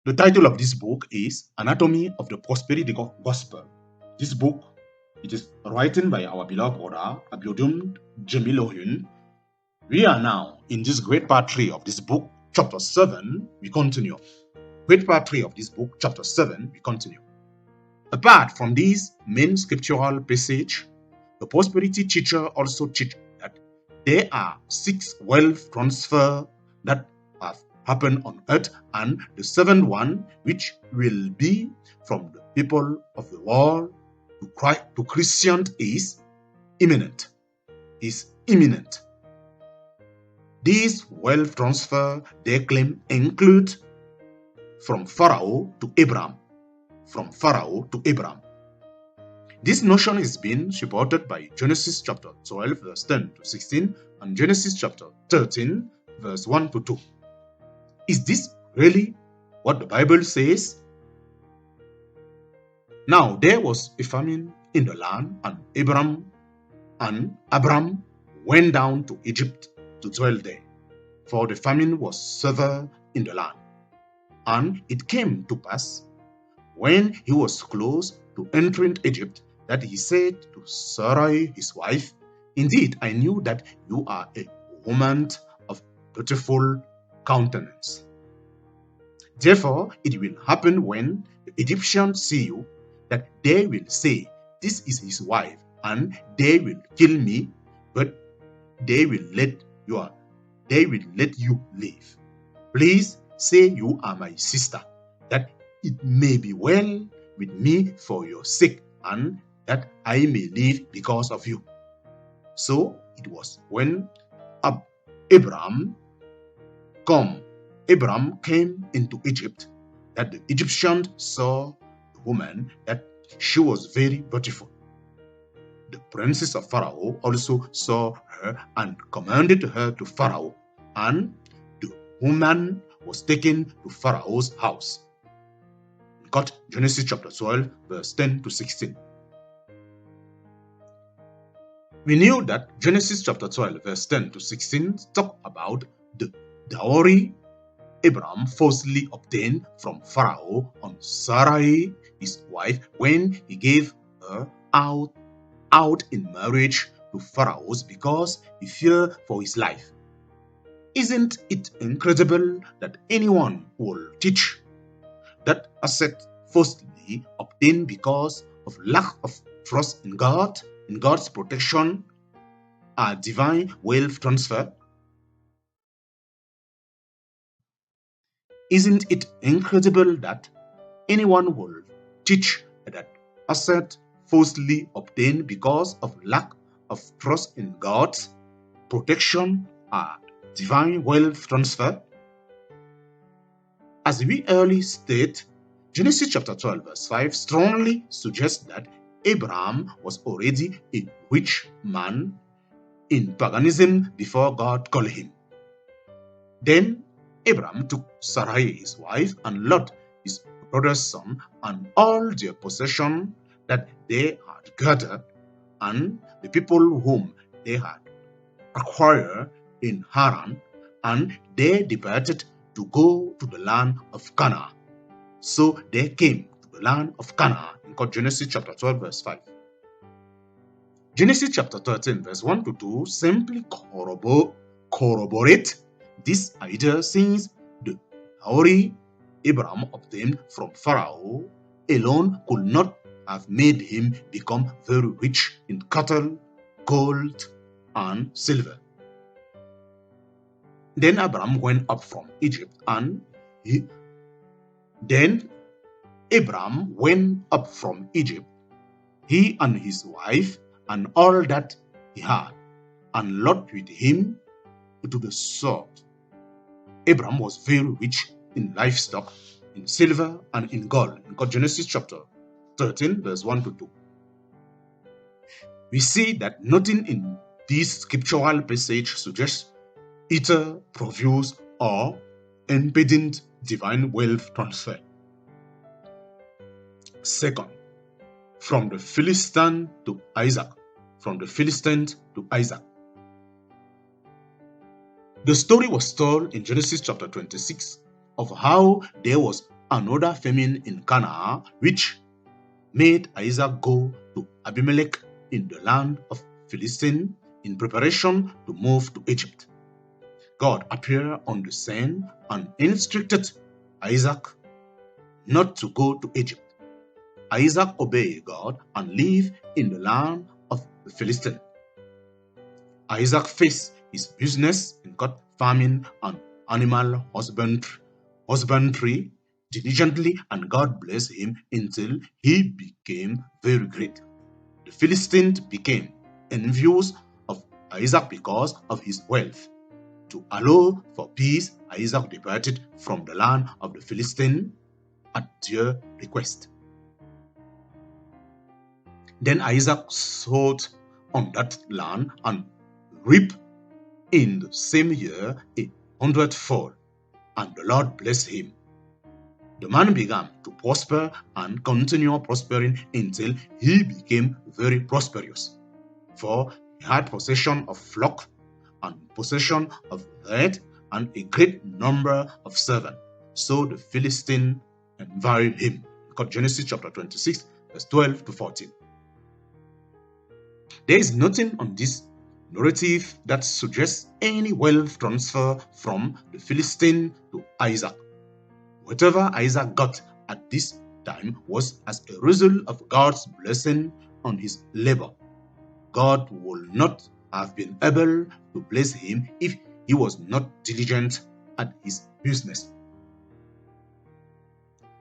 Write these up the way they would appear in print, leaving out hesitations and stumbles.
The title of this book is Anatomy of the Prosperity Gospel. This book, it is written by our beloved brother Abiodun Jemilohun. We are now in this great part 3 of this book, chapter 7. We continue. Great part 3 of this book, chapter 7. We continue. Apart from this main scriptural passage, the prosperity teacher also teaches that there are 6 wealth transfer that have happened on earth, and the 7th one, which will be from the people of the world to Christians, is imminent. These wealth transfer, they claim, include from Pharaoh to Abraham. From Pharaoh to Abraham. This notion is being supported by Genesis chapter 12 verse 10 to 16 and Genesis chapter 13 verse 1 to 2. Is this really what the Bible says? Now there was a famine in the land, and Abram went down to Egypt to dwell there, for the famine was severe in the land. And it came to pass, when he was close to entering Egypt, that he said to Sarai his wife, "Indeed, I knew that you are a woman of beautiful countenance. Therefore, it will happen when the Egyptians see you, that they will say, 'This is his wife,' and they will kill me, but they will let you live. Please say you are my sister, that it may be well with me for your sake, and that I may live because of you." So it was when Abraham came into Egypt, that the Egyptians saw the woman, that she was very beautiful. The princes of Pharaoh also saw her and commanded her to Pharaoh, and the woman was taken to Pharaoh's house. Got Genesis chapter 12 verse 10 to 16. We knew that Genesis chapter 12 verse 10 to 16 talk about the dowry Abraham falsely obtained from Pharaoh on Sarai his wife, when he gave her out in marriage to Pharaoh because he feared for his life. Isn't it incredible that anyone will teach that asset falsely obtained because of lack of trust in God, in God's protection, are divine wealth transfer? Isn't it incredible that anyone will teach that asset falsely obtained because of lack of trust in God's protection are divine wealth transfer? As we early state, Genesis chapter 12 verse 5 strongly suggests that Abraham was already a rich man in paganism before God called him. Then Abraham took Sarai his wife, and Lot his brother's son, and all their possession that they had gathered, and the people whom they had acquired in Haran, and they departed to go to the land of Canaan. So they came to the land of Canaan in Genesis chapter 12 verse 5. Genesis chapter 13 verse 1 to 2 simply corroborate this idea, since the dowry Abraham obtained from Pharaoh alone could not have made him become very rich in cattle, gold, and silver. Then Abraham went up from Egypt, and he and his wife and all that he had, and Lot with him, to the sword. Abraham was very rich in livestock, in silver, and in gold. In Genesis chapter 13 verse 1 to 2. We see that nothing in this scriptural passage suggests either profuse or impeding divine wealth transfer. Second, from the Philistine to Isaac. From the Philistine to Isaac. The story was told in Genesis chapter 26 of how there was another famine in Canaan, which made Isaac go to Abimelech in the land of Philistine in preparation to move to Egypt. God appeared on the scene and instructed Isaac not to go to Egypt. Isaac obeyed God and lived in the land of the Philistine. Isaac faced his business in cotton farming and animal husbandry diligently, and God blessed him until he became very great. The Philistines became envious of Isaac because of his wealth. To allow for peace, Isaac departed from the land of the Philistines at their request. Then Isaac sowed on that land and reaped in the same year 100-fold, and the Lord blessed him. The man began to prosper and continued prospering until he became very prosperous, for he had possession of flock and possession of herd and a great number of servants. So the Philistine envied him. Genesis chapter 26, verse 12 to 14. There is nothing on this narrative that suggests any wealth transfer from the Philistine to Isaac. Whatever Isaac got at this time was as a result of God's blessing on his labor. God would not have been able to bless him if he was not diligent at his business.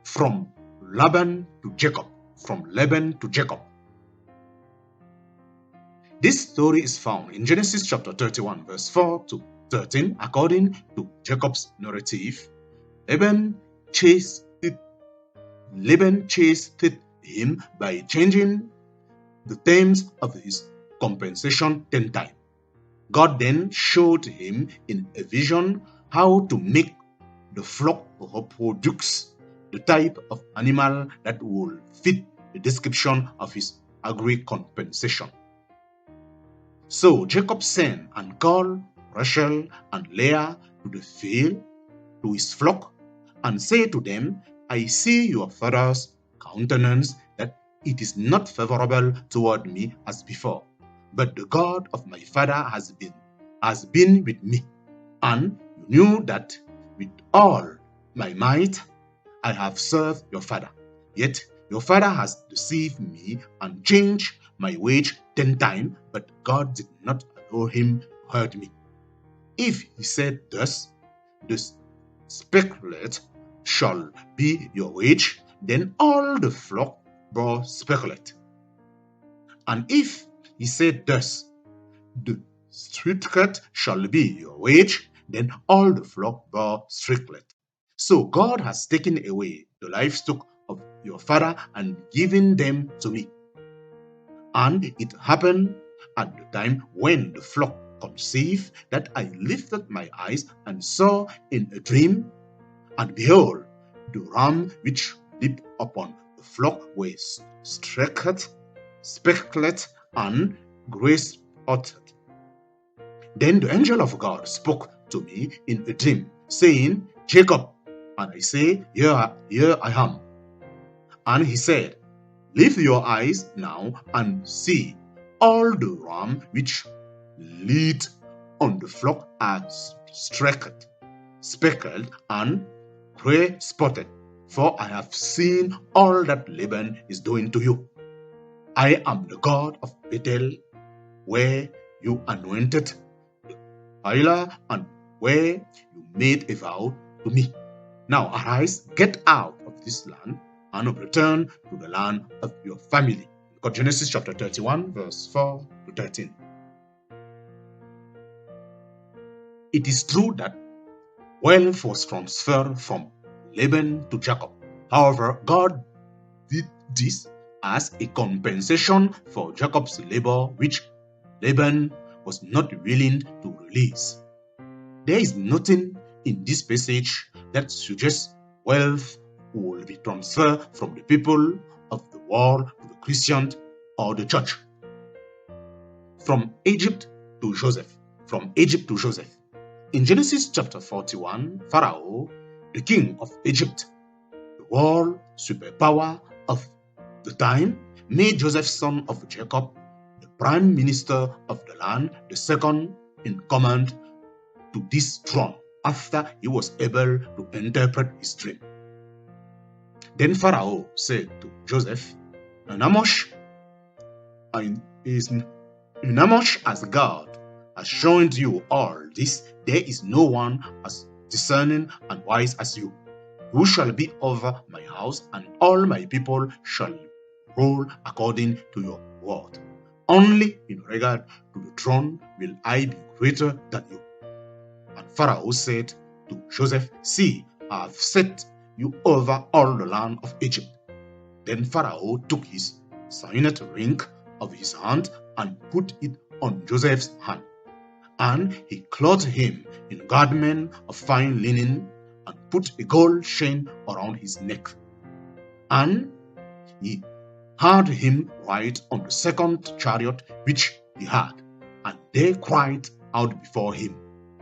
From Laban to Jacob. From Laban to Jacob. This story is found in Genesis chapter 31, verse 4 to 13. According to Jacob's narrative, Laban chased him by changing the terms of his compensation 10 times. God then showed him in a vision how to make the flock reproduce the type of animal that will fit the description of his agri-compensation. So Jacob sent and called Rachel and Leah to the field, to his flock, and said to them, I see your father's countenance, that it is not favorable toward me as before, but the God of my father has been with me, and you knew that with all my might I have served your father. Yet your father has deceived me and changed my wage 10 times, but God did not allow him to hurt me. If he said thus, the speckled shall be your wage, then all the flock bore speckled. And if he said thus, the streaklet shall be your wage, then all the flock bore streaklet. So God has taken away the livestock of your father and given them to me. And it happened at the time when the flock conceived that I lifted my eyes and saw in a dream, and behold, the ram which leaped upon the flock were speckled and gray-spotted. Then the angel of God spoke to me in a dream, saying, Jacob. And I say, Here I am. And he said, Lift your eyes now and see, all the ram which lead on the flock are speckled and gray-spotted, for I have seen all that Laban is doing to you. I am the God of Bethel, where you anointed the pillar and where you made a vow to me. Now arise, get out of this land, and return to the land of your family. Look at Genesis chapter 31, verse 4 to 13. It is true that wealth was transferred from Laban to Jacob. However, God did this as a compensation for Jacob's labor, which Laban was not willing to release. There is nothing in this passage that suggests wealth will be transferred from the people of the world to the Christians or the church. From Egypt to Joseph. From Egypt to Joseph. In Genesis chapter 41, Pharaoh, the king of Egypt, the world superpower of the time, made Joseph, son of Jacob, the prime minister of the land, the second in command to this throne, after he was able to interpret his dream. Then Pharaoh said to Joseph, Inasmuch as God has shown you all this, there is no one as discerning and wise as you. You shall be over my house, and all my people shall rule according to your word. Only in regard to the throne will I be greater than you. And Pharaoh said to Joseph, See, I have set you over all the land of Egypt. Then Pharaoh took his signet ring of his hand and put it on Joseph's hand. And he clothed him in garment of fine linen and put a gold chain around his neck. And he had him ride on the second chariot which he had. And they cried out before him,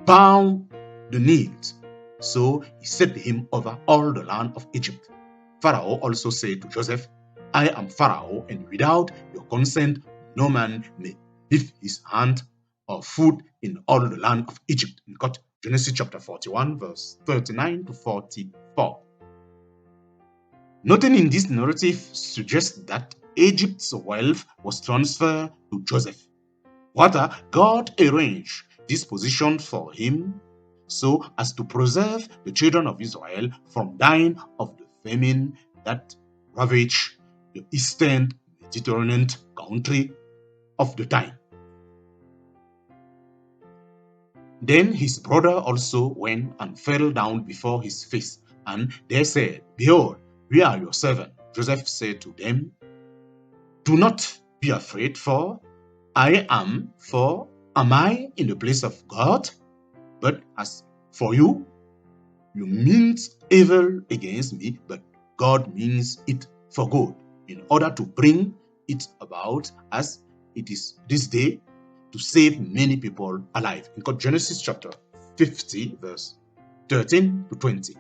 Bow the knees. So he set him over all the land of Egypt. Pharaoh also said to Joseph, I am Pharaoh, and without your consent no man may lift his hand or foot in all the land of Egypt. We got Genesis chapter 41, verse 39 to 44. Nothing in this narrative suggests that Egypt's wealth was transferred to Joseph. Rather, God arranged this position for him so as to preserve the children of Israel from dying of the famine that ravaged the eastern Mediterranean country of the time. Then his brother also went and fell down before his face, and they said, Behold, we are your servants. Joseph said to them, Do not be afraid, for am I in the place of God? But as for you, you meant evil against me, but God means it for good, in order to bring it about as it is this day, to save many people alive. In Genesis chapter 50, verse 13 to 20.